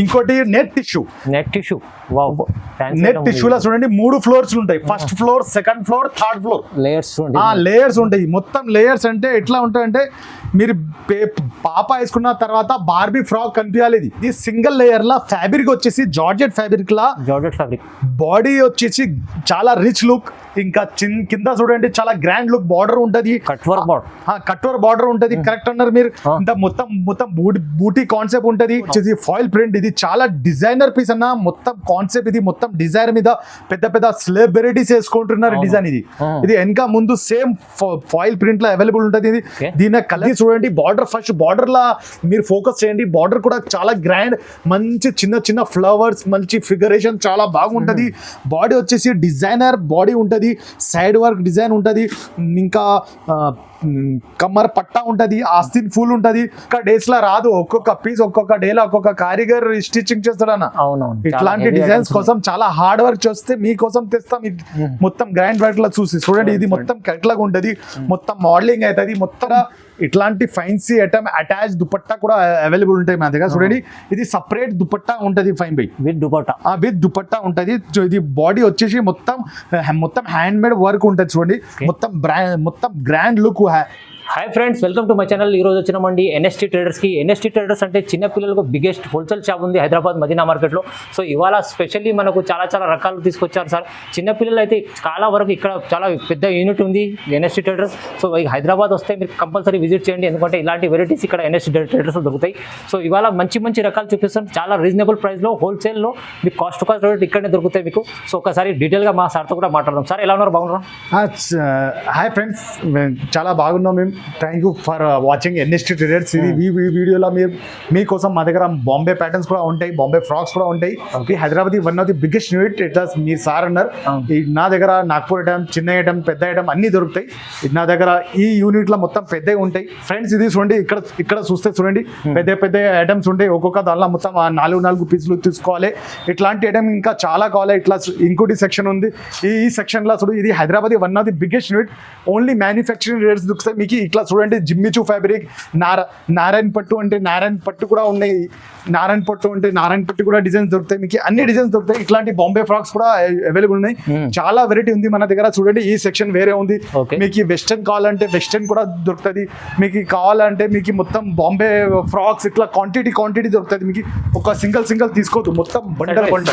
ఇంకోటి net tissue. Net టిష్యూలో చూడండి 3 ఫ్లోర్స్ ఉంటాయి. First floor, second floor, third floor. Layers ఉంటాయి. మొత్తం లేయర్స్ అంటే ఎట్లా ఉంటాయంటే మీరు పాప వేసుకున్న తర్వాత బార్బీ ఫ్రాక్ కనిపించాలి. ఇది సింగిల్ లేయర్ లా ఫ్యాబ్రిక్ వచ్చేసి జార్జెట్ ఫ్యాబ్రిక్. బాడీ వచ్చేసి చాలా రిచ్ లుక్. ఇంకా కింద చూడండి చాలా గ్రాండ్ లుక్ బార్డర్ ఉంటది. కట్వర్ బార్డర్ ఉంటది. కరెక్ట్ అన్నారు మీరు. ఇంత మొత్తం బూటీ కాన్సెప్ట్ ఉంటది. వచ్చేసి ఫాయిల్ ప్రింట్. ఇది చాలా డిజైనర్ పీస్ అన్న. మొత్తం కాన్సెప్ట్ ఇది. మొత్తం డిజైన్ మీద పెద్ద సెలబ్రిటీస్ వేసుకుంటున్నారు డిజైన్. ఇది వెనక ముందు సేమ్ ఫాయిల్ ప్రింట్ లో అవైలబుల్ ఉంటది. ఇది దీని కలర్ చూడండి. బార్డర్ ఫస్ట్ బార్డర్ లా మీరు ఫోకస్ చేయండి. బార్డర్ కూడా చాలా గ్రాండ్, మంచి చిన్న ఫ్లవర్స్, మంచి ఫిగరేషన్ చాలా బాగుంటది. బాడీ వచ్చేసి డిజైనర్ బాడీ ఉంటది. సైడ్ వర్క్ డిజైన్ ఉంటది. ఇంకా కమ్మర్ పట్టా ఉంటది. ఆస్తిన్ ఫుల్ ఉంటది. ఒక్క డేస్ లా రాదు. ఒక్కొక్క పీస్ ఒక్కొక్క డేలా ఒక్కొక్క కారిగర్ స్టిచ్చింగ్ చేస్తాడన్న. ఇట్లాంటి డిజైన్స్ కోసం చాలా హార్డ్ వర్క్ చేస్తే మీకోసం తెస్తాం. మొత్తం గ్రాండ్ వర్క్ లా చూసి చూడండి. ఇది మొత్తం కరెక్ట్ ఉంటది. మొత్తం మోడలింగ్ అవుతుంది. మొత్తం ఇట్లాంటి ఫైన్సీ ఐటమ్ అటాచ్ దుపట్టా కూడా అవైలబుల్ ఉంటాయి మా దగ్గర. చూడండి ఇది సపరేట్ దుపట్టా ఉంటది. ఫైన్ బై విత్ దుపట్టా ఉంటది. ఇది బాడీ వచ్చేసి మొత్తం హ్యాండ్ మేడ్ వర్క్ ఉంటది. చూడండి మొత్తం grand look. Hi friends, welcome to my channel. ఈరోజు వచ్చినామండి ఎన్ఎస్టీ ట్రేడర్స్కి. ఎన్ఎస్టీ ట్రేడర్స్ అంటే చిన్నపిల్లలకు బిగ్గెస్ట్ హోల్సేల్ షాప్ ఉంది హైదరాబాద్ మదీనా మార్కెట్లో. సో ఇవాళ స్పెషల్లీ మనకు చాలా రకాలు తీసుకొచ్చారు సార్. చిన్నపిల్లలు అయితే చాలా వరకు ఇక్కడ చాలా పెద్ద యూనిట్ ఉంది ఎన్ఎస్టీ ట్రేడర్స్. సో హైదరాబాద్ వస్తే మీరు కంపల్సరీ విజిట్ చేయండి. ఎందుకంటే ఇలాంటి వెరైటీస్ ఇక్కడ ఎన్ఎస్టీ ట్రేడర్స్ దొరుకుతాయి. సో ఇవాళ మంచి రకాలు చూపిస్తాం. చాలా రీజనబుల్ ప్రైస్లో హోల్సేల్లో మీకు కాస్ట్ రేట్ ఇక్కడనే దొరుకుతాయి మీకు. సో ఒకసారి డీటెయిల్గా మా సార్తో కూడా మాట్లాడదాం. సార్ ఎలా ఉన్నారు? బాగున్నారా? హాయ్ ఫ్రెండ్స్, చాలా బాగున్నాం మేము. Thank you for watching NST traders. ఇది వీడియోలో మీకోసం మా దగ్గర బాంబే ప్యాటర్న్స్ కూడా ఉంటాయి, బాంబే ఫ్రాక్స్ కూడా ఉంటాయి. ఈ Hyderabad one of the biggest unit. ఇట్లా మీరు సార్ అన్నారు. నా దగ్గర నాగ్పూర్ ఐటమ్, చిన్న ఐటమ్, పెద్ద ఐటమ్ అన్ని దొరుకుతాయి. నా దగ్గర ఈ యూనిట్ లో మొత్తం పెద్దవి ఉంటాయి. ఫ్రెండ్స్ ఇది చూడండి. ఇక్కడ చూస్తే చూడండి పెద్ద ఐటమ్స్ ఉంటాయి. ఒక్కొక్క దానిలో మొత్తం 4 పీసులు తీసుకోవాలి. ఇట్లాంటి ఐటమ్ ఇంకా చాలా కావాలి. ఇట్లా ఇంకోటి సెక్షన్ ఉంది. ఈ సెక్షన్ లో చూడు. ఇది Hyderabad one of the biggest unit. Only manufacturing rates దొరుకుతాయి మీకు. ఇట్లా చూడండి జిమ్మిచూ ఫ్యాబ్రిక్, నారాయణ పట్టు అంటే నారాయణ పట్టు కూడా ఉన్నాయి. నారాయణ పట్టు కూడా డిజైన్స్ దొరుకుతాయి మీకు. అన్ని డిజైన్స్ దొరుకుతాయి. ఇట్లాంటి బాంబే ఫ్రాక్స్ కూడా అవైలబుల్ ఉన్నాయి. చాలా వెరైటీ ఉంది మన దగ్గర. చూడండి ఈ సెక్షన్ వేరే ఉంది. మీకు వెస్టర్న్ కావాలంటే వెస్టర్న్ కూడా దొరుకుతుంది. మీకు కావాలంటే మీకు మొత్తం బాంబే ఫ్రాక్స్ ఇట్లా క్వాంటిటీ దొరుకుతుంది మీకు. ఒక సింగిల్ తీసుకోవద్దు, మొత్తం బండల్.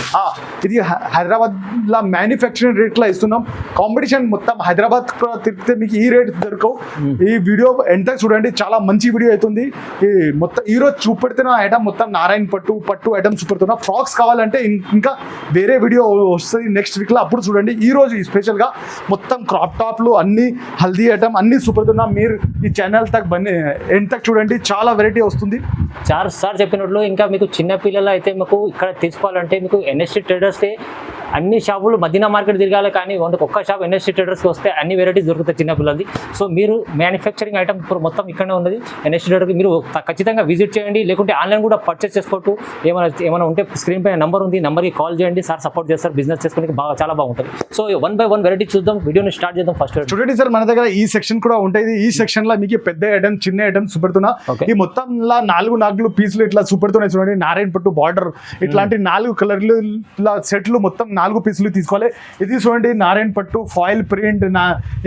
ఇది హైదరాబాద్ లా మ్యానుఫ్యాక్చరింగ్ రేట్ లా ఇస్తున్నాం. కాంపిటీషన్ మొత్తం హైదరాబాద్ తిరిగితే మీకు ఈ రేట్ దొరకవు. ఈ వీడియో ఎంత చూడండి, చాలా మంచి వీడియో అవుతుంది. ఈ మొత్తం ఈరోజు చూపెడుతున్న ఐటమ్ మొత్తం నారాయణ పట్టు ఐటమ్స్ చూపెడుతున్నా. ఫ్రాక్స్ కావాలంటే ఇంకా వేరే వీడియో వస్తుంది నెక్స్ట్ వీక్ లో, అప్పుడు చూడండి. ఈ రోజు స్పెషల్ గా మొత్తం క్రాప్ టాప్లు అన్ని హల్దీ ఐటమ్ అన్ని చూపెడుతున్నా. మీరు ఈ ఛానల్ ఎండ్ తక్ చూడండి, చాలా వెరైటీ వస్తుంది. సార్ చెప్పినట్లు ఇంకా మీకు చిన్న పిల్లలు అయితే మీకు ఇక్కడ తీసుకోవాలంటే మీకు ఎన్ఎస్టీ ట్రేడర్స్కి అన్ని షాపులు మదీనా మార్కెట్ తిరగాలి, కానీ ఒక్క షాప్ ఎన్ఎస్టీ ట్రేడర్స్కి వస్తే అన్ని వెరైటీస్ దొరుకుతాయి చిన్నపిల్లలది. సో మీరు మ్యానుఫ్యాక్చరింగ్ ఐటమ్ ఇప్పుడు మొత్తం ఇక్కడనే ఉన్నది ఎన్ఎస్టీ ట్రేడర్కి. మీరు ఖచ్చితంగా విజిట్ చేయండి. లేకుంటే ఆన్లైన్ కూడా పర్చేస్ చేసుకోవచ్చు. ఏమైనా ఉంటే స్క్రీన్ పైన నెంబర్ ఉంది, నెంబర్కి కాల్ చేయండి. సార్ సపోర్ట్ చేస్తారు. బిజినెస్ చేసుకోవడానికి చాలా బాగుంటుంది. సో 1 by 1 వెరైటీ చూద్దాం. వీడియోని స్టార్ట్ చేద్దాం. ఫస్ట్ చూడండి సార్, మన దగ్గర ఈ సెక్షన్ కూడా ఉంటుంది. ఈ సెక్షన్ లో మీకు పెద్ద ఐటమ్, చిన్న ఐటమ్ చూపెడుతున్నా. ఈ మొత్తంలా 4 పీసులు ఇట్లా చూపెడుతున్నాయి. చూడండి నారాయణ పట్టు బార్డర్ ఇట్లాంటి 4 కలర్లు సెట్లు మొత్తం 4 పీసులు తీసుకోవాలి. ఇది చూడండి నారాయణ పట్టు ఫాయిల్ ప్రింట్,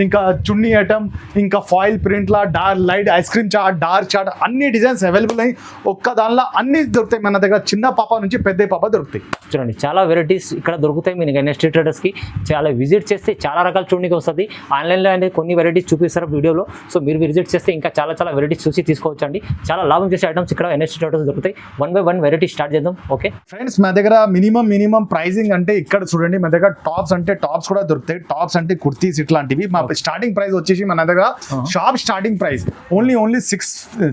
ఇంకా చున్నీ ఐటమ్, ఇంకా ఫాయిల్ ప్రింట్ లా light ice cream chat, dark chat అన్ని డిజైన్స్ అవైలబుల్ అయ్యి ఒక్క దానిలో అన్ని దొరుకుతాయి మన దగ్గర. చిన్న పాప నుంచి పెద్ద పాప దొరుకుతాయి. చూడండి చాలా వెరైటీస్ ఇక్కడ దొరుకుతాయి. మీరు ఎన్ఎస్టీ ట్రేడర్స్కి చాలా విజిట్ చేస్తే చాలా రకాల చూడడానికి వస్తుంది. ఆన్లైన్లో అనేది కొన్ని వెరైటీస్ చూపిస్తారు వీడియోలో. సో మీరు విజిట్ చేస్తే ఇంకా చాలా వెరైటీస్ చూసి తీసుకోవచ్చు అండి. చాలా లాభం చేసే ఐటమ్స్ ఇక్కడ ఎన్ఎస్టీ ట్రేడర్స్ దొరుకుతాయి. 1 by 1 వెరైటీ స్టార్ట్ చేద్దాం. ఓకే ఫ్రెండ్స్, మా దగ్గర మినిమం ప్రైజింగ్ అంటే ఇక్కడ చూడండి. మా దగ్గర టాప్స్ అంటే టాప్స్ కూడా దొరుకుతాయి. టాప్స్ అంటే కుర్తీస్ ఇట్లాంటివి. మా స్టార్టింగ్ ప్రైస్ వచ్చేసి మన దగ్గర shop starting price only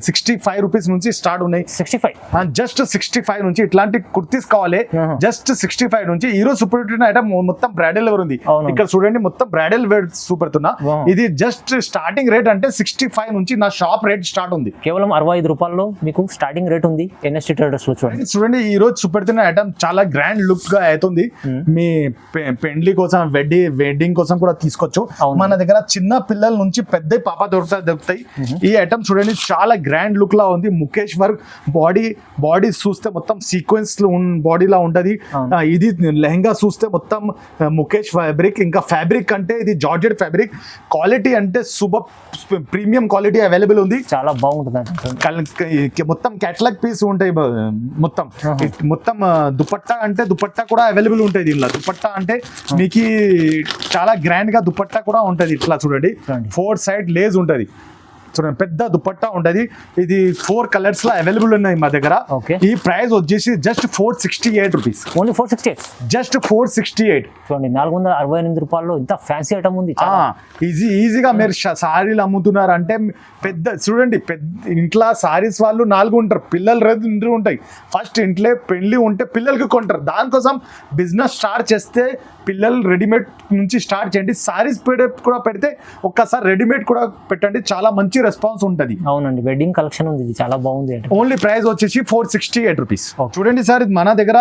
65 rupees నుంచి స్టార్ట్ ఉన్నాయి. 65 జస్ట్ 65 నుంచి. ఇట్లాంటి కుర్తీస్ కావాలి జస్ట్ 65 నుంచి. ఈ రోజు సూపర్ ఐటమ్ మొత్తం బ్రైడల్ వేర్ ఉంది. ఇక్కడ చూడండి మొత్తం బ్రైడల్ వేర్ చూపెడుతున్నా. ఇది జస్ట్ స్టార్టింగ్ రేట్ అంటే 65 నుంచి నా షాప్ రేట్ స్టార్ట్ ఉంది. కేవలం 65 రూపాయల్లో మీకు స్టార్టింగ్ రేట్ ఉంది ఎన్ఎస్టీ ట్రేడర్స్ లో. చూడండి ఈ రోజు చూపెడుతున్న ఐటమ్ చాలా గ్రాండ్ లుక్ గా అవుతుంది. మీ పెండ్లి కోసం వెడ్డింగ్ కోసం కూడా తీసుకోవచ్చు. అవును. మన దగ్గర చిన్న పిల్లల నుంచి పెద్ద పాప దొరుకుతాయి. ఈ ఐటమ్ చూడండి చాలా గ్రాండ్ లుక్ లా ఉంది. ముఖేష్ వర్క్ బాడీ చూస్తే మొత్తం సీక్వెన్స్ బాడీలా ఉంటది. ఇది లెహంగా చూస్తే మొత్తం ముఖేష్ ఫ్యాబ్రిక్. ఇంకా ఫ్యాబ్రిక్ అంటే ఇది జార్జెట్ ఫ్యాబ్రిక్. క్వాలిటీ అంటే సూపర్ ప్రీమియం క్వాలిటీ అవైలబుల్ ఉంది. చాలా బాగుంటుంది. మొత్తం క్యాటలాగ్ పీస్ ఉంటాయి. మొత్తం దుపట్టా అంటే దుపట్టా కూడా అవైలబుల్ ఉంటుంది. ఇలా దుపట్టా అంటే మీకు చాలా గ్రాండ్ గా దుపట్టా కూడా ఉంటది. ఇట్లా చూడండి 4 సైడ్ లేజ్ ఉంటది. చూడండి పెద్ద దుపట్టా ఉంటది. ఇది 4 కలర్స్ లో అవైలబుల్ ఉన్నాయి మా దగ్గర. ఈ ప్రైస్ వచ్చేసి జస్ట్ 468 రూపీస్. ఓన్లీ 468. జస్ట్ 468. చూడండి 468 రూపాయల్లో ఇంత ఫ్యాన్సీ ఐటమ్ ఉంది. ఈజీగా మీరు సారీలు అమ్ముతున్నారు అంటే పెద్ద చూడండి ఇంట్లో సారీస్ వాళ్ళు 4 ఉంటారు, పిల్లలు 2 ఉంటాయి. ఫస్ట్ ఇంట్లో పెళ్లి ఉంటే పిల్లలకి కొంటారు. దానికోసం బిజినెస్ స్టార్ట్ చేస్తే పిల్లలు రెడీమేడ్ నుంచి స్టార్ట్ చేయండి. సారీస్ కూడా పెడితే ఒక్కసారి రెడీమేడ్ కూడా పెట్టండి, చాలా మంచి రెస్పాన్స్ ఉంటుంది. అవునండి, వెడ్డింగ్ కలెక్షన్ ఉంది, ఇది చాలా బాగుంది. ఓన్లీ ప్రైస్ వచ్చేసి 468 రూపీస్. చూడండి సార్ మన దగ్గర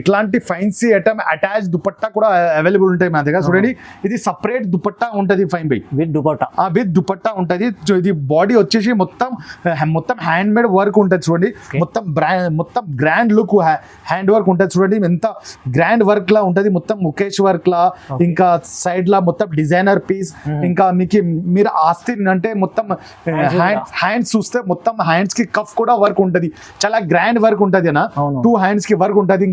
ఇట్లాంటి ఫైన్సీ ఐటమ్ అటాచ్ దుపట్టా కూడా అవైలబుల్ ఉంటాయి మా దగ్గర. చూడండి ఇది సపరేట్ దుపట్టా ఉంటుంది. ఫైన్ బై విత్ దుపట్టా ఉంటుంది. ఇది బాడీ వచ్చేసి మొత్తం హ్యాండ్ మేడ్ వర్క్ ఉంటుంది. చూడండి మొత్తం గ్రాండ్ లుక్ హ్యాండ్ వర్క్ ఉంటుంది. చూడండి ఎంత గ్రాండ్ వర్క్ లా ఉంటుంది. మొత్తం ముఖేష్ వర్క్ లా, ఇంకా సైడ్ లా మొత్తం డిజైనర్ పీస్. ఇంకా మీరు ఆస్తి అంటే మొత్తం హ్యాండ్స్ చూస్తే మొత్తం హ్యాండ్స్ కి కఫ్ కూడా వర్క్ ఉంటుంది. చాలా గ్రాండ్ వర్క్ ఉంటుంది అన్న. 2 హ్యాండ్స్ కి వర్క్ ఉంటుంది.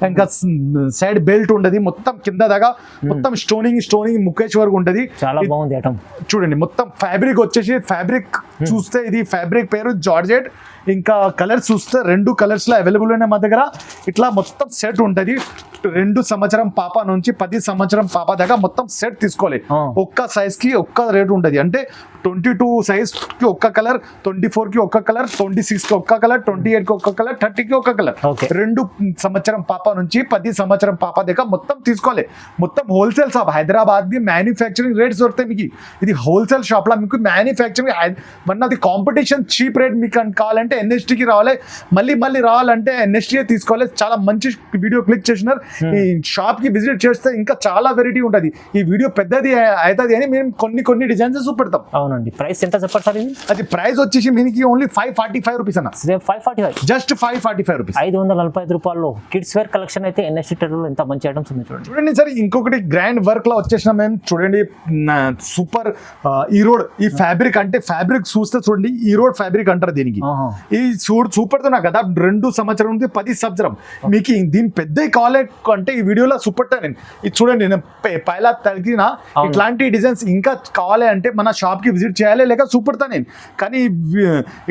ఇంకా సైడ్ బెల్ట్ ఉంటది. మొత్తం కింద దాకా మొత్తం స్టోనింగ్ ముఖేష్ వర్క్ ఉంటది. చాలా బాగుంది ఐటమ్. చూడండి మొత్తం ఫ్యాబ్రిక్ వచ్చేసి చూస్తే ఇది ఫ్యాబ్రిక్ పేరు జార్జెట్. ఇంకా కలర్స్ చూస్తే 2 కలర్స్ లో అవైలబుల్ ఉన్నాయి మా దగ్గర. ఇట్లా మొత్తం సెట్ ఉంటది. 2 సంవత్సరం పాప నుంచి 10 సంవత్సరం పాప దాకా మొత్తం సెట్ తీసుకోవాలి. ఒక్క సైజ్ కి ఒక్క రేట్ ఉంటది. అంటే 22 సైజ్ కి ఒక్క కలర్, 24 కి ఒక్క కలర్, 26 కి ఒక్క కలర్, 28 కి ఒక్క కలర్, 30 కి ఒక్క కలర్. 2 సంవత్సరం పాప నుంచి 10 సంవత్సరం పాప దాకా మొత్తం తీసుకోవాలి. మొత్తం wholesale shop. Hyderabad the manufacturing rates దొరుకుతాయి మీకు. ఇది హోల్సేల్ షాప్ లా మీకు మ్యానుఫ్యాక్చరింగ్ మనది కాంపిటీషన్ చీప్ రేట్ మీకు కావాలంటే ఎన్ఎస్టీకి రావాలి. మళ్ళీ రావాలంటే ఎన్ఎస్టీ తీసుకోవాలి. చాలా మంచి వీడియో క్లిక్ చేసినారు. ఈ షాప్ కి విజిట్ చేస్తే ఇంకా చాలా వెరైటీ ఉంటుంది. ఈ వీడియో పెద్దది అవుతుంది అని మేము కొన్ని డిజైన్స్ చూపెడతాం. అవునండి, ప్రైస్ ఎంత చెప్పారు సార్? అది ప్రైస్ వచ్చేసి మీకు ఓన్లీ 545 రూపీస్ అన్న. 545, జస్ట్ 545 రూపీస్. 545 రూపాయల్లో కిడ్స్ వేర్ కలెక్షన్ అయితే ఎన్ఎస్టీ లో ఎంత మంచి ఐటమ్స్ ఉంది చూడండి సార్. ఇంకొకటి గ్రాండ్ వర్క్ లో వచ్చేసిన మేము చూడండి సూపర్ ఈరోడ్. ఈ ఫ్యాబ్రిక్ అంటే ఫ్యాబ్రిక్ చూస్తే చూడండి ఈరోడ్ ఫ్యాబ్రిక్ అంటారు దీనికి. ఈ చూపెడుతున్నా కదా 2 సంవత్సరం నుంచి 10 సంవత్సరం. మీకు దీని పెద్ద కావాలి అంటే ఈ వీడియోలో చూపెట్టా నేను. ఇది చూడండి నేను పైలా తగిన ఇట్లాంటి డిజైన్స్ ఇంకా కావాలి అంటే మన షాప్ కి విజిట్ చేయాలి, లేక చూపెడతా నేను. కానీ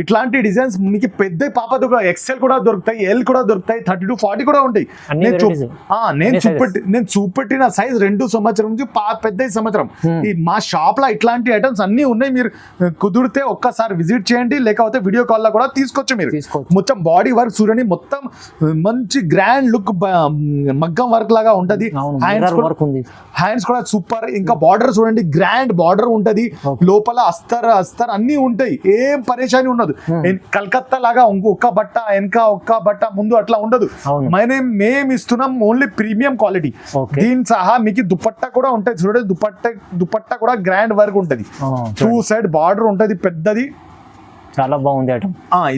ఇట్లాంటి డిజైన్స్ మీకు పెద్ద పాప ఎక్సెల్ కూడా దొరుకుతాయి, ఎల్ కూడా దొరుకుతాయి, 32, 40 కూడా ఉంటాయి. నేను చూపెట్టిన సైజ్ 2 సంవత్సరం నుంచి పెద్ద సంవత్సరం. ఈ మా షాప్ లో ఇట్లాంటి ఐటమ్స్ అన్ని ఉన్నాయి. మీరు కుదిరితే ఒక్కసారి విజిట్ చేయండి, లేకపోతే వీడియో కాల్ లో కూడా తీసుకోవచ్చు మీరు. మొత్తం బాడీ వర్క్ చూడండి, మొత్తం మంచి గ్రాండ్ లుక్ మగ్గం వర్క్ లాగా ఉంటది. హ్యాండ్స్ కూడా సూపర్. ఇంకా బార్డర్ చూడండి, గ్రాండ్ బార్డర్ ఉంటది. లోపల అస్తర్ అన్ని ఉంటాయి. ఏం పరేషాని ఉండదు. కలకత్తా లాగా ఒక్క బట్ట వెనక ఒక్క బట్ట ముందు అట్లా ఉండదు. మేము ఇస్తున్నాం ఓన్లీ ప్రీమియం క్వాలిటీ. దీని సహా మీకు దుపట్టా కూడా ఉంటాయి. చూడండి దుపట్టా కూడా గ్రాండ్ వర్క్ ఉంటది. 2 సైడ్ బార్డర్ ఉంటది పెద్దది. చాలా బాగుంది ఐటమ్.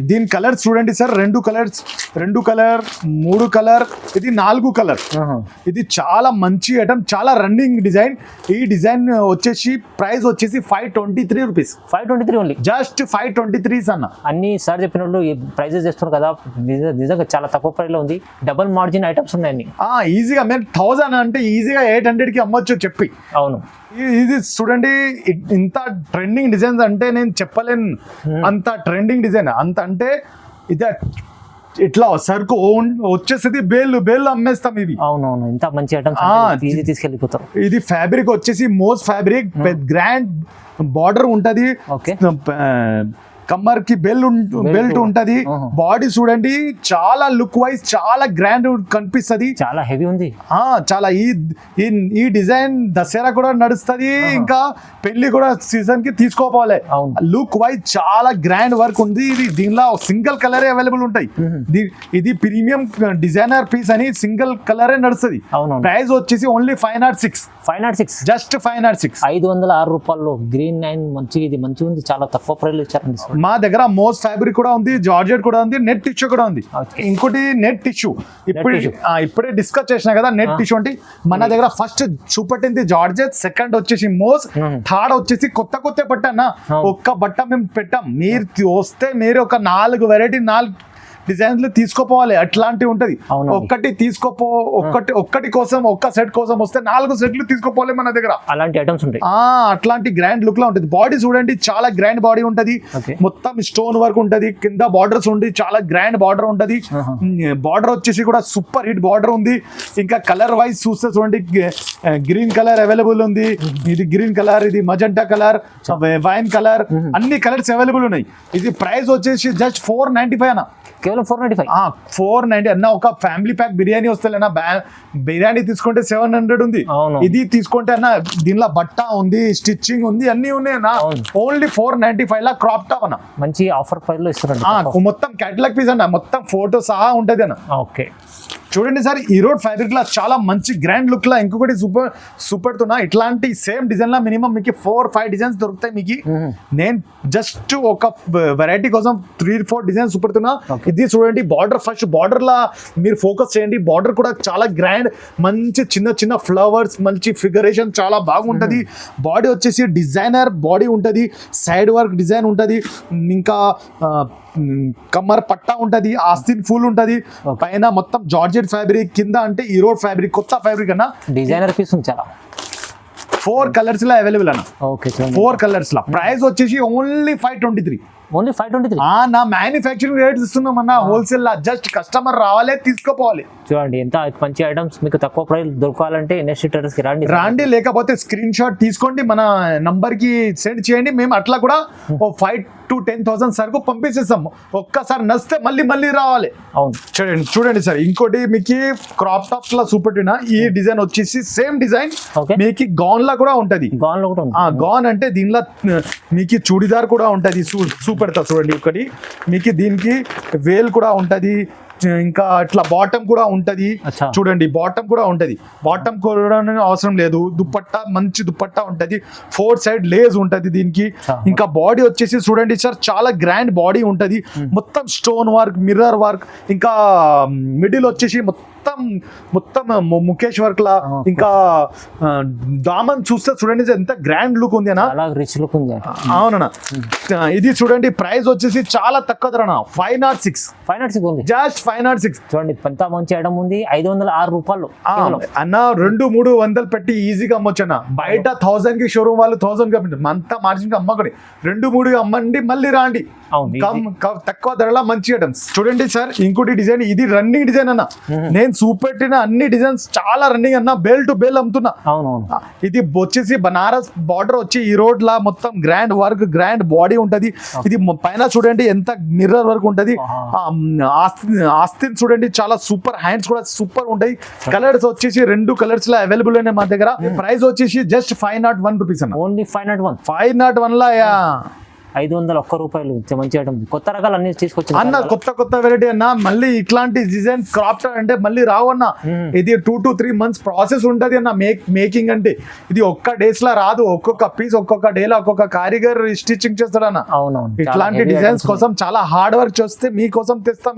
దీని కలర్స్ చూడండి సార్. 2 కలర్, 3 కలర్, ఇది 4 కలర్. ఇది చాలా మంచి ఐటమ్, చాలా రన్నింగ్ డిజైన్. ఈ డిజైన్ వచ్చేసి ప్రైస్ వచ్చేసి 523 రూపీస్. 523 ఓన్లీ, జస్ట్ 523 అన్న. అన్ని సార్ చెప్పినట్లు ప్రైజెస్ చేస్తున్నారు కదా, నిజంగా చాలా తక్కువ ప్రైస్ లో ఉంది. డబుల్ మార్జిన్ ఐటమ్స్ ఉన్నాయండి. ఈజీగా మేము 1000 అంటే ఈజీగా 800కి అమ్మొచ్చు చెప్పి. అవును, ఇది చూడండి ఇంత ట్రెండింగ్ డిజైన్స్ అంటే నేను చెప్పలేను. అంత ట్రెండింగ్ డిజైన్ అంత అంటే ఇది ఇట్లా సరుకు వచ్చేసి బేళ్ళు అమ్మేస్తాం ఇవి. అవునవును, ఇంత మంచి ఐటమ్స్ తీసుకెళ్ళిపోతారు. ఇది ఫ్యాబ్రిక్ వచ్చేసి మోస్ ఫ్యాబ్రిక్, గ్రాండ్ బార్డర్ ఉంటది. కమ్మర్ కి బెల్ట్ ఉంటది. బాడీ చూడండి చాలా లుక్ వైజ్ చాలా గ్రాండ్ కనిపిస్తది. చాలా హెవీ ఉంది. చాలా ఈ డిజైన్ దసరా కూడా నడుస్తుంది, ఇంకా పెళ్లి కూడా సీజన్ కి తీసుకోపోవాలి. లుక్ వైజ్ చాలా గ్రాండ్ వర్క్ ఉంది. ఇది దీనిలో సింగిల్ కలర్ అవైలబుల్ ఉంటాయి. ఇది ప్రీమియం డిజైనర్ పీస్ అని సింగిల్ కలరే నడుస్తుంది. ప్రైస్ వచ్చేసి ఓన్లీ 506 జస్ట్ 506 506 రూపాయలు. గ్రీన్ నైన్ మంచి, ఇది మంచి ఉంది, చాలా తక్కువ ప్రైస్ ఇచ్చారండి. మా దగ్గర మోస్ ఫ్యాబ్రిక్ కూడా ఉంది, జార్జెట్ కూడా ఉంది, నెట్ టిష్యూ కూడా ఉంది. ఇంకోటి నెట్ టిష్యూ ఇప్పుడే డిస్కస్ చేసిన కదా. నెట్ టిష్యూ అంటే మన దగ్గర ఫస్ట్ చూపెట్టింది జార్జెట్, సెకండ్ వచ్చేసి మోస్, థర్డ్ వచ్చేసి కొత్త పట్టన్నా ఒక్క బట్ట మేము పెట్టాం. మీరు వస్తే మీరు ఒక 4 వెరైటీ 4 డిజైన్లు తీసుకోపోవాలి. అట్లాంటివి ఉంటది. ఒక్కటి కోసం ఒక్క సెట్ కోసం వస్తే 4 సెట్లు తీసుకోపోవాలి మన దగ్గర. అలాంటి ఐటమ్స్ ఉంటాయి. అట్లాంటి గ్రాండ్ లుక్ లో ఉంటది. బాడీ చూడండి చాలా గ్రాండ్ బాడీ ఉంటది. మొత్తం స్టోన్ వర్క్ ఉంటది. కింద బార్డర్స్ ఉండి చాలా గ్రాండ్ బార్డర్ ఉంటది. బార్డర్ వచ్చేసి కూడా సూపర్ హిట్ బార్డర్ ఉంది. ఇంకా కలర్ వైజ్ చూస్తే చూడండి, గ్రీన్ కలర్ అవైలబుల్ ఉంది. ఇది గ్రీన్ కలర్, ఇది మజంటా కలర్, వైన్ కలర్, అన్ని కలర్స్ అవైలబుల్ ఉన్నాయి. ఇది ప్రైస్ వచ్చేసి జస్ట్ 495 అన్న. కేవలం 495. 490 అన్న. ఒక ఫ్యామిలీ ప్యాక్ బిర్యానీ వస్తలేనా, బిర్యానీ తీసుకుంటే 700 ఉంది. ఇది తీసుకుంటే అన్న దీనిలో బట్ట ఉంది, స్టిచ్చింగ్ ఉంది, అన్ని ఉన్నాయి అన్న. ఓన్లీ 495 లా క్రాప్ టాప్ అన్న. మంచి ఆఫర్ ప్రైస్ లో ఇస్తున్నారు. మొత్తం క్యాటలాగ్ పీస్ అన్న, మొత్తం ఫోటో సహా ఉంటది అన్న. ఓకే చూడండి సార్, ఈరోడ్ ఫ్యాబ్రిక్ లా చాలా మంచి గ్రాండ్ లుక్ లా ఇంకొకటి సూపర్తున్నా. ఇట్లాంటి సేమ్ డిజైన్ లా మినిమం మీకు 4-5 డిజైన్స్ దొరుకుతాయి మీకు. నేను జస్ట్ ఒక వెరైటీ కోసం 3-4 డిజైన్స్ సూపర్తున్నా. ఇది చూడండి బార్డర్, ఫస్ట్ బార్డర్ లా మీరు ఫోకస్ చేయండి. బార్డర్ కూడా చాలా గ్రాండ్, మంచి చిన్న ఫ్లవర్స్, మంచి ఫిగరేషన్ చాలా బాగుంటది. బాడీ వచ్చేసి డిజైనర్ బాడీ ఉంటది, సైడ్ వర్క్ డిజైన్ ఉంటది, ఇంకా కమ్మర్ పట్టా ఉంటది, ఆస్తిన్ ఫుల్ ఉంటది. పైన మొత్తం జార్జెట్ ఫ్యాబ్రిక్, కింద అంటే ఈరోడ్ ఫ్యాబ్రిక్, కొత్త ఫ్యాబ్రిక్ అన్న. డిజైనర్ పీస్ ఉంది చాలా. 4 కలర్స్ లా అవైలబుల్ అన్న. 4 కలర్స్ లా. ప్రైస్ వచ్చేసి ఓన్లీ 523. ఓన్లీ 523. నా మ్యానుఫ్యాక్చరింగ్ రేట్స్ ఇస్తున్నాం అన్న, హోల్సేల్ లా. జస్ట్ కస్టమర్ రావాలి, తీసుకోపోవాలి. చూడండి ఎంత మంచి ఐటమ్స్ మీకు తక్కువ ప్రైస్ దొరకాలంటే ఎన్ఎస్టీ ట్రేడర్స్ కి రండి. లేకపోతే స్క్రీన్ షాట్ తీసుకోండి, మన నంబర్ కి సెండ్ చేయండి. మేము అట్లా కూడా 5,000 to 10,000 సరుకు పంపించేస్తాం. ఒక్కసారి నచ్చితే మళ్ళీ రావాలి. చూడండి సార్, ఇంకోటి మీకు క్రాప్ టాప్స్ లా చూపెట్టిన ఈ డిజైన్ వచ్చేసి సేమ్ డిజైన్ మీకు గౌన్ లా కూడా ఉంటది. గౌన్ అంటే దీనిలో మీకు చూడిదార్ కూడా ఉంటది. చూపెడతా చూడండి ఒకటి. మీకు దీనికి వేల్ కూడా ఉంటది, ఇంకా ఇట్లా బాటమ్ కూడా ఉంటది. చూడండి బాటమ్ కూడా ఉంటది. బాటమ్ కూడా అవసరం లేదు. దుప్పట్టా మంచి దుప్పట్టా ఉంటది. 4 సైడ్ లేస్ ఉంటది దీనికి. ఇంకా బాడీ వచ్చేసి చూడండి సార్, చాలా గ్రాండ్ బాడీ ఉంటది. మొత్తం స్టోన్ వర్క్, మిర్రర్ వర్క్, ఇంకా మిడిల్ వచ్చేసి మొత్తం ముఖేష్ వర్క్ లా. ఇంకా దామన్ చూస్తే చూడండి ఎంత గ్రాండ్ లుక్ ఉంది అన్న, రిచ్ లుక్ ఉంది. అవునన్నా. ఇది చూడండి ప్రైస్ వచ్చేసి చాలా తక్కువ ధర, 506 జస్ట్ 506. చూడండి ఎంత మంచి ఐటమ్ ఉంది. 506 రూపాయలు అన్న. 200-300 పెట్టి ఈజీగా అమ్మొచ్చు అన్న. బయట 1000 కి షోరూమ్ వాళ్ళు 1000 కి అంతా మార్జిన్ కి అమ్మకండి. 2-3 అమ్మండి, మళ్ళీ రాండి. తక్కువ ధరలో మంచి ఐటమ్స్. చూడండి సార్, ఇంకోటి డిజైన్, ఇది రన్నింగ్ డిజైన్ అన్న. నేను చూపెట్టిన అన్ని డిజైన్స్ చాలా రన్నింగ్ అన్న. బేల్ టు బేల్ అమ్ముతున్నా. ఇది వచ్చేసి బనారస్ బార్డర్ వచ్చి ఈ రోడ్ లా మొత్తం గ్రాండ్ వర్క్, గ్రాండ్ బాడీ ఉంటది. ఇది పైన చూడండి ఎంత మిర్రర్ వర్క్ ఉంటది. ఆస్తిన్ చూడండి చాలా సూపర్, హ్యాండ్స్ కూడా సూపర్ ఉంటాయి. కలర్స్ వచ్చేసి 2 కలర్స్ లా అవైలబుల్ ఉన్నాయి మా దగ్గర. ప్రైస్ వచ్చేసి జస్ట్ 501 రూపీస్ అన్న. ఓన్లీ 501 లా 501 రూపాయలు. మంచి ఐటమ్, కొత్త రకాలు అన్ని తీసుకొచ్చి అన్న. కొత్త వెరైటీ అన్న. మళ్ళీ ఇట్లాంటి డిజైన్ క్రాప్ అంటే మళ్ళీ రావు అన్న. ఇది 2 to 3 months ప్రాసెస్ ఉంటది అన్న. మేకింగ్ అంటే ఇది ఒక్క డేస్ లా రాదు. ఒక్కొక్క పీస్ ఒక్కొక్క డే లో ఒక్కొక్క కారిగర్ స్టిచ్చింగ్ చేస్తాడు అన్న. ఇట్లాంటి డిజైన్స్ కోసం చాలా హార్డ్ వర్క్ చేస్తే మీకోసం తెస్తాం.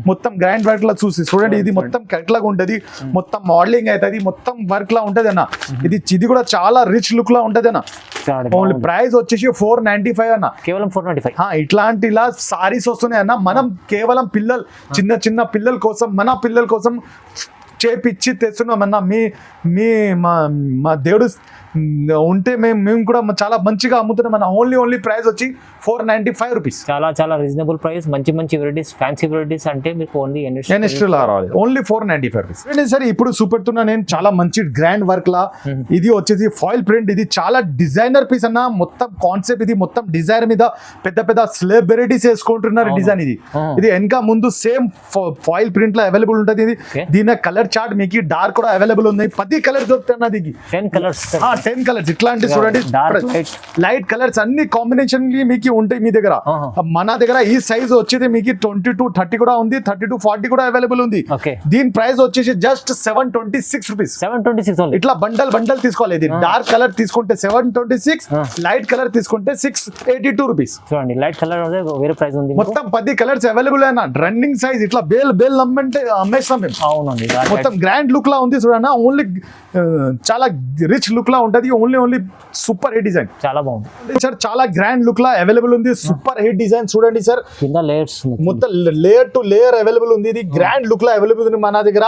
మొత్తం గ్రాండ్ వర్క్ లా చూసి చూడండి. ఇది మొత్తం కట్లాగా ఉంటది, మొత్తం మోడలింగ్ అవుతుంది, మొత్తం వర్క్ లా ఉంటది అన్న. ఇది కూడా చాలా రిచ్ లుక్ లా ఉంటది అన్న. ఓన్లీ ప్రైస్ వచ్చేసి 495 అన్న. కేవలం 495. ఇట్లాంటి సారీస్ వస్తున్నాయి అన్న. మనం కేవలం చిన్న పిల్లల కోసం, మన పిల్లల కోసం చేపిచ్చి తెస్తున్నామన్నా మీ మా దేవుడు ఉంటే మేము కూడా చాలా మంచిగా అమ్ముతున్నాం అన్న. ఓన్లీ ప్రైస్ వచ్చి 495 రూపీస్. చాలా చాలా రీజనబుల్ ప్రైస్, మంచి వెరైటీస్, ఫ్యాన్సీ వెరైటీస్ అంటే మీకు ఓన్లీ ఎన్ఎస్టీలో రావాలి. Only 495 rupees. సరే ఇప్పుడు చూపెడుతున్నా నేను చాలా మంచి గ్రాండ్ వర్క్ లా. ఇది వచ్చేసి ఫాయిల్ ప్రింట్. ఇది చాలా డిజైనర్ పీస్ అన్న. మొత్తం కాన్సెప్ట్ ఇది మొత్తం డిజైన్ మీద పెద్ద సెలబ్రిటీస్ వేసుకుంటున్నారు డిజైన్. ఇది వెనక ముందు సేమ్ ఫాయిల్ ప్రింట్ లో అవైలబుల్ ఉంటుంది. ఇది దీని కలర్ చార్ట్ మీకు డార్క్ కూడా అవైలబుల్ ఉంది. 10 కలర్స్ దొరుకుతున్నది. 10 కలర్స్ ఇట్లాంటి చూడండి, లైట్ కలర్స్ అన్ని కాంబినేషన్ మీకు ఉంటాయి మీ దగ్గర. మన దగ్గర ఈ సైజ్ వచ్చేది మీకు 22-30 కూడా ఉంది, 32-40 కూడా అవైలబుల్ ఉంది. దీని ప్రైస్ వచ్చేసి జస్ట్ 726 రూపీస్. 726 ఇట్లా బండల్ తీసుకోవాలి. ఇది డార్క్ కలర్ తీసుకుంటే 726, లైట్ కలర్ తీసుకుంటే 682 రూపీస్. చూడండి లైట్ కలర్ వేరే ప్రైస్ ఉంది. మొత్తం 10 కలర్స్ అవైలబుల్ అయినా రన్నింగ్ సైజ్. ఇట్లా బేల్ నమ్మంటే అమ్మేస్తాం మేము. అవునండి, మొత్తం గ్రాండ్ లుక్ లా ఉంది చూడన్నా. ఓన్లీ చాలా రిచ్ లుక్ లా ఉంటది. Only super hit design. చాలా బాగుంది సార్. చాలా గ్రాండ్ లుక్ లా అవైలబుల్ ఉంది. సూపర్ హిట్ డిజైన్ చూడండి సార్. కింద లేయర్స్ మొత్తం లేయర్ టు లేయర్ అవైలబుల్ ఉంది. ఇది గ్రాండ్ లుక్ లా అవైలబుల్ ఉంది మన దగ్గర.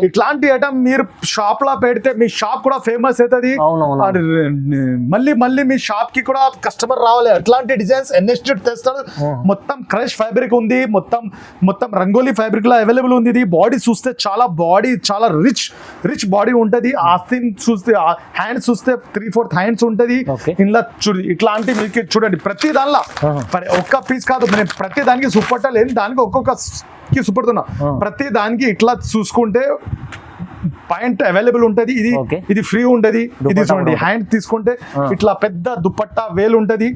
ఇట్లాంటి ఐటమ్ మీరు షాప్ లో పెడితే మీ షాప్ కూడా ఫేమస్ అవుతుంది. మళ్ళీ మీ షాప్ కి కూడా కస్టమర్ రావాలి. అట్లాంటి డిజైన్స్ ఎన్ఎస్టీ తెస్తాడు. మొత్తం క్రష్ ఫ్యాబ్రిక్ ఉంది. మొత్తం రంగోలీ ఫ్యాబ్రిక్ లా అవైలబుల్ ఉంది. ఇది బాడీ చూస్తే చాలా రిచ్ బాడీ ఉంటది. ఆస్తిన్ చూస్తే హ్యాండ్స్ చూస్తే 3/4 హ్యాండ్స్ ఉంటది. ఇలా ఇట్లాంటి మీకు చూడండి ప్రతి దానిలో ఒక్క పీస్ కాదు, నేను ప్రతి దానికి సుపట్ట లేదు, దానికి ఒక్కొక్కకి సుపడుతున్నా. ప్రతి దానికి ఇట్లా చూసుకుంటే పాయింట్ అవైలబుల్ ఉంటది. ఇది ఫ్రీ ఉంటది. ఇది చూడండి హ్యాండ్ తీసుకుంటే ఇట్లా పెద్ద దుపట్టా వేలు ఉంటది.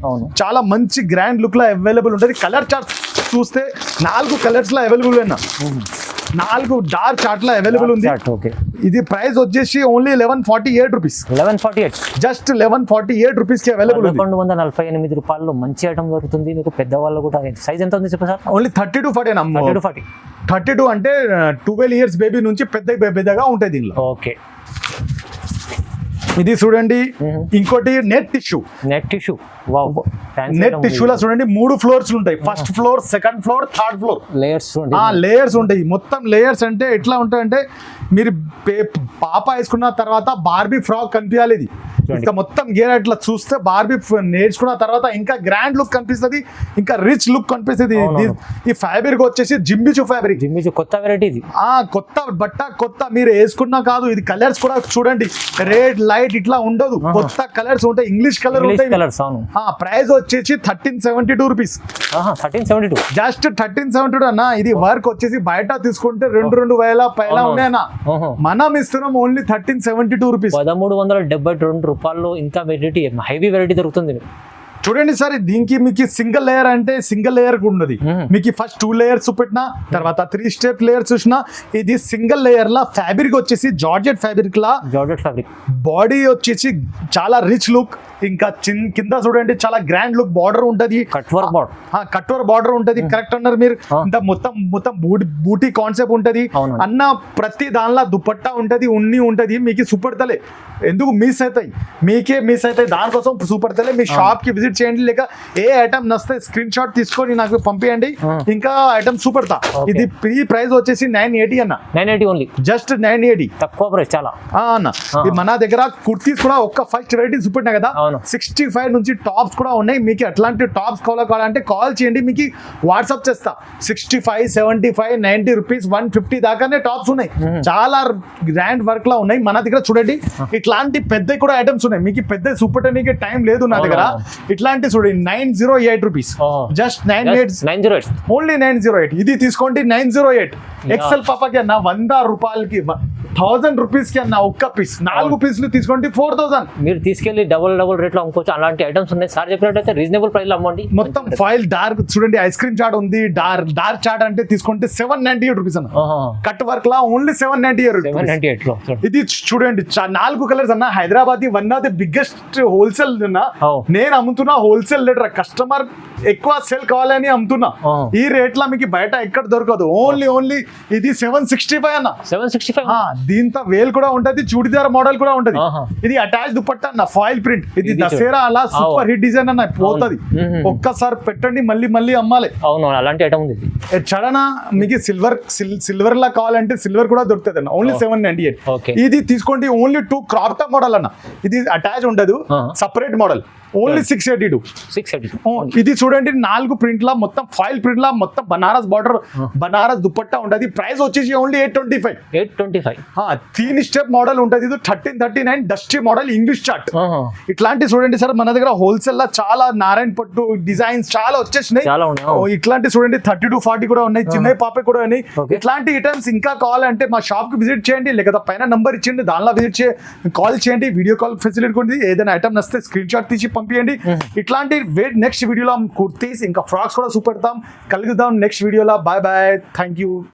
చాలా మంచి గ్రాండ్ లుక్ లో అవైలబుల్ ఉంటది. కలర్ చార్ట్ చూస్తే 4 కలర్స్ లో అవైలబుల్ అయినా, 4 డార్క్ చార్ట్ లో అవైలబుల్ ఉంది. ఇది ప్రైస్ వచ్చేసి ఓన్లీ 1148 రూపీస్. 1148 జస్ట్ 1148 రూపీస్ కి అవైలబుల్ ఉంది. 248 రూపాయల్లో మంచి ఐటమ్ దొరుకుతుంది మీకు. పెద్దవాళ్ళు కూడా సైజ్ ఎంత ఉంది చెప్పండి సార్? ఓన్లీ 32-40 32 అంటే 12 ఇయర్స్ బేబీ నుంచి పెద్దగా ఉంటాయి దీనిలో. ఓకే, ఇది చూడండి. ఇంకోటి నెట్ టిష్యూ. నెట్ టిష్యూలో చూడండి 3 ఫ్లోర్స్ ఉంటాయి. First floor, second floor, third floor. Layers ఉంటాయి. మొత్తం లేయర్స్ అంటే ఎట్లా ఉంటాయంటే మీరు పాప వేసుకున్న తర్వాత బార్బీ ఫ్రాక్ కనిపించాలి. ఇది ఇంకా మొత్తం గేర్ అట్లా చూస్తే బార్బీ నేర్చుకున్న తర్వాత ఇంకా గ్రాండ్ లుక్ కనిపిస్తుంది, ఇంకా రిచ్ లుక్ కనిపిస్తుంది. ఈ ఫ్యాబ్రిక్ వచ్చేసి జిమ్మిచు ఫ్యాబ్రిక్. కొత్త వెరైటీ ఇది. కొత్త బట్ట కొత్త మీరు వేసుకున్నా కాదు. ఇది కలర్స్ కూడా చూడండి, రెడ్ లైట్ ఇట్లా ఉండదు. కొత్త కలర్స్ ఉంటాయి. ఇంగ్లీష్ కలర్ ఉంటాయి. ప్రైస్ వచ్చేసి 1372 రూపీస్. 1372 జస్ట్ 1372 అన్న. ఇది వర్క్ వచ్చేసి బయట తీసుకుంటే 2,000 పైన ఉన్నాయన్నా. మనం ఇస్తున్నాం ఓన్లీ 1372 రూపీస్. 1372 రూపాయల్లో ఇంత వెరైటీ, హెవీ వెరైటీ దొరుకుతుంది. చూడండి సార్, దీనికి మీకు సింగిల్ లేయర్ అంటే సింగిల్ లేయర్ ఉన్నది. మీకు ఫస్ట్ 2 లేయర్స్ పెట్టినా, తర్వాత 3 స్టెప్ లేయర్స్ చూసినా. ఇది సింగిల్ లేయర్ లా ఫ్యాబ్రిక్ వచ్చేసి జార్జెట్ ఫ్యాబ్రిక్. బాడీ వచ్చేసి చాలా రిచ్ లుక్. ఇంకా కింద చూడండి చాలా గ్రాండ్ లుక్. బార్డర్ ఉంటది, కట్ వర్క్ బార్డర్ ఉంటది. కరెక్ట్ అన్నారు మీరు. ఇంత మొత్తం బూటీ కాన్సెప్ట్ ఉంటది అన్న. ప్రతి దానిలో దుపట్టా ఉంటది, ఉన్ని ఉంటది. మీకు సూపర్తలే ఎందుకు మిస్ అవుతాయి, మీకే మిస్ అవుతాయి. దానికోసం సూపర్తలే మీ షాప్ కి విజిట్ చేయండి. లేక ఏ ఐటమ్ నస్తే స్క్రీన్ షాట్ తీసుకొని నాకు పంపించండి. ఇంకా ఐటమ్ సూపర్తా. ఇది ప్రైస్ వచ్చేసి 980 అన్న. 980 ఓన్లీ. జస్ట్ 980. తక్కువ ప్రైస్ చాలా అన్న. మన దగ్గర కుర్తీస్ కూడా ఒక్క ఫస్ట్ వెరైటీ చూపెట్టినా కదా. 65 నుంచి టాప్స్ కూడా ఉన్నాయి. మీకు అట్లాంటి టాప్స్ కావాలంటే కాల్ చేయండి, మీకు వాట్సాప్ చేస్తా. 65, 75, 90 రూపీస్, 150 దాకానే టాప్స్ ఉన్నాయి. చాలా గ్రాండ్ వర్క్ లా ఉన్నాయి మన దగ్గర. చూడండి ఇట్లాంటి పెద్ద కూడా ఐటమ్స్ ఉన్నాయి. మీకు పెద్ద చూపెట్టడానికి టైం లేదు నా దగ్గర. ఇట్లాంటి చూడండి 908 రూపీస్. Just 908 only 908. ఇది తీసుకోండి 908. ఎక్సెల్ పాపకి అన్న 100 రూపాయలకి 1000 రూపీస్ కి అన్న ఒక్క పీస్. 4 పీసులు తీసుకోండి 4000. మీరు తీసుకెళ్లి డబుల్ రేట్ లో అమ్ముకోవచ్చు. అలాంటి ఐటమ్స్ ఉన్నాయి. సార్ చెప్పినట్టయితే రీజనబుల్ ప్రైస్ లో అమ్మండి. మొత్తం ఫైల్ డార్క్ చూడండి. ఐస్ క్రీమ్ చాట్ ఉంది. డార్క్ చాట్ అంటే తీసుకుంటే 798 రూపీస్ అన్న. కట్ వర్క్ లా ఓన్లీ 798 లో. ఇది చూడండి 4 కలర్స్ అన్న. Hyderabad one of the biggest wholesale అన్న. నేను అమ్ముతున్నా హోల్సేల్ రేట్. కస్టమర్ ఎక్కువ సేల్ కావాలని అమ్ముతున్నా. ఈ రేట్ లా మీకు బయట ఎక్కడ దొరకదు. ఓన్లీ ఇది 765 అన్న. 765 దీంతో వేల్ కూడా ఉంటది, చూడిదార్ మోడల్ కూడా ఉంటది. ఆహా. ఇది అటాచ్ దుపట్టా అన్న, ఫాయిల్ ప్రింట్. ఇది ఇది దసరా అలా సూపర్ హిట్ డిజైన్ అన్న, పోతది. మ్మ్. ఒక్కసారి పెట్టండి, మళ్ళీ మళ్ళీ అమ్మాలి. అవును అలాంటి ఐటమ్ ఉంది ఇది. చడన మీకు సిల్వర్ లా కావాలంటే సిల్వర్ కూడా దొరుకుతుంది అన్న, ఓన్లీ 798. ఓకే. ఇది తీసుకోండి, ఓన్లీ 2 క్రాప్ టాప్ మోడల్ అన్న. ఇది అటాచ్ ఉండదు, సపరేట్ మోడల్, ఓన్లీ 682. 680. ఇది చూడండి 4 ప్రింట్ లా, మొత్తం ఫాయిల్ ప్రింట్ లా, మొత్తం బనారస్ బార్డర్, బనారస్ దుపట్టా ఉంటది. ప్రైస్ వచ్చేసి ఓన్లీ 825. 825. 3 స్టెప్ మోడల్ ఉంటది. ఇది 1339 డస్టీ మోడల్, ఇంగ్లీష్ చార్ట్. ఇట్లాంటి చూడండి సార్, మన దగ్గర హోల్సేల్ లా చాలా నారాయణ పట్టు డిజైన్స్ చాలా వచ్చేసినాయి. చాలా ఉన్నాయి. ఇట్లాంటి చూడండి 3240 కూడా ఉన్నాయి, చిన్న పాప కూడా ఉన్నాయి. Okay. ఇట్లాంటి ఐటమ్స్ ఇంకా కావాలంటే మా షాప్ కి విజిట్ చేయండి, లేకపోతే పైన నంబర్ ఇచ్చిండి, దానిలో విజిట్ కాల్ చేయండి. వీడియో కాల్ ఫెసిలిటీ ఉంది. ఏదైనా ఐటమ్ నస్తే స్క్రీన్ షాట్ తీసి పంపించండి. ఇట్లాంటి నెక్స్ట్ వీడియోలో కుర్తీస్ ఇంకా ఫ్రాక్స్ కూడా చూపెడతాం. కలుగుదాం నెక్స్ట్ వీడియోలో. Bye bye, thank you.